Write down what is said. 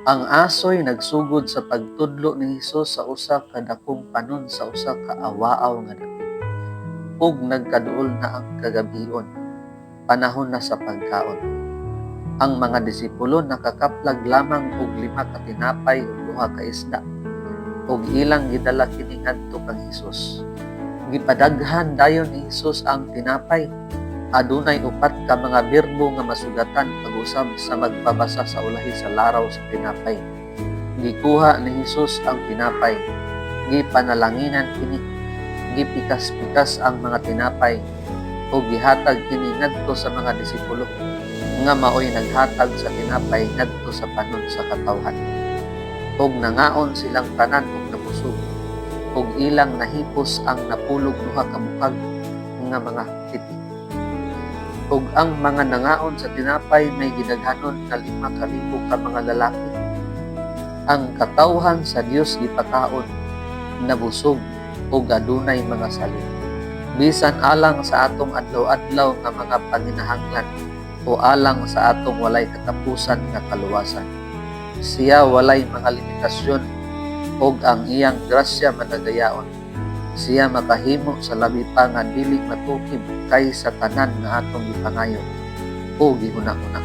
Ang asoy nagsugod sa pagtudlo ni Hesus sa usa ka dakong panon sa usa ka awaaw nga dapit. Ug nagkaduol na ang kagabion, panahon na sa pagkaon. Ang mga disipulo nakakaplag lamang og 5 ka tinapay ug 2 ka isda, ug ilang gidala kini ngadto kang Hesus. Gipadaghan dayon ni Hesus ang tinapay. Adunay 4 ka mga berbo nga masugatan pag-usab sa magpabasa sa ulahi sa laraw sa tinapay. Gikuha ni Hesus ang tinapay, gipanalanginan kini, gipikas-pikas ang mga tinapay, ug gihatag kini ngadto sa mga disipulo, nga maoy naghatag sa tinapay ngadto sa panon sa katawhan. Ug nangaon silang tanan ug nabusog, ug ilang nahipos ang napulog 2 ka bukag nga mga titi. Ug ang mga nangaon sa tinapay may gidaghanon na 5,000 ka mga lalaki. Ang katawhan sa Dios gipakaon, nabusog ug adunay mga salin. Bisan alang sa atong adlaw-adlaw nga mga panginahanglan o alang sa atong walay katapusan nga kaluwasan. Siya walay mga limitasyon ug ang iyang grasya managayaon. Siya makahimo sa labi pa nga dili matukib kaysa tanan nga atong gipangayo o gihuna-una.